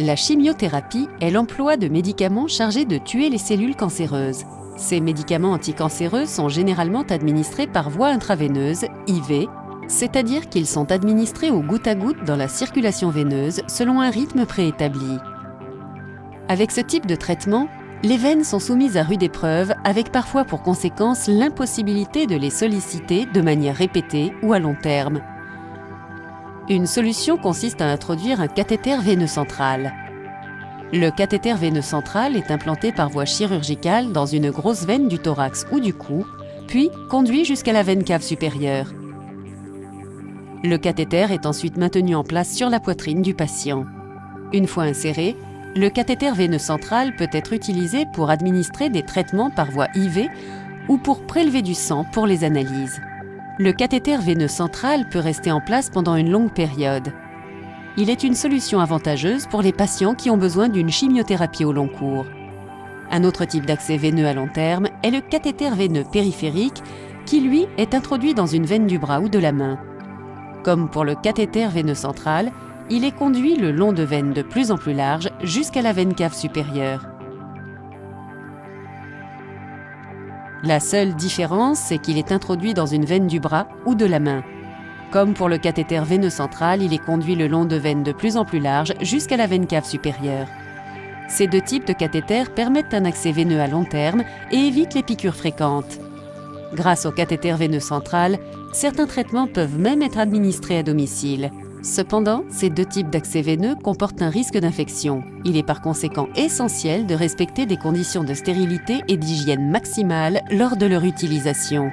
La chimiothérapie est l'emploi de médicaments chargés de tuer les cellules cancéreuses. Ces médicaments anticancéreux sont généralement administrés par voie intraveineuse, IV, c'est-à-dire qu'ils sont administrés au goutte à goutte dans la circulation veineuse selon un rythme préétabli. Avec ce type de traitement, les veines sont soumises à rude épreuve avec parfois pour conséquence l'impossibilité de les solliciter de manière répétée ou à long terme. Une solution consiste à introduire un cathéter veineux central. Le cathéter veineux central est implanté par voie chirurgicale dans une grosse veine du thorax ou du cou, puis conduit jusqu'à la veine cave supérieure. Le cathéter est ensuite maintenu en place sur la poitrine du patient. Une fois inséré, le cathéter veineux central peut être utilisé pour administrer des traitements par voie IV ou pour prélever du sang pour les analyses. Le cathéter veineux central peut rester en place pendant une longue période. Il est une solution avantageuse pour les patients qui ont besoin d'une chimiothérapie au long cours. Un autre type d'accès veineux à long terme est le cathéter veineux périphérique qui, lui, est introduit dans une veine du bras ou de la main. Comme pour le cathéter veineux central, il est conduit le long de veines de plus en plus larges jusqu'à la veine cave supérieure. La seule différence, c'est qu'il est introduit dans une veine du bras ou de la main. Comme pour le cathéter veineux central, il est conduit le long de veines de plus en plus larges jusqu'à la veine cave supérieure. Ces deux types de cathéters permettent un accès veineux à long terme et évitent les piqûres fréquentes. Grâce au cathéter veineux central, certains traitements peuvent même être administrés à domicile. Cependant, ces deux types d'accès veineux comportent un risque d'infection. Il est par conséquent essentiel de respecter des conditions de stérilité et d'hygiène maximale lors de leur utilisation.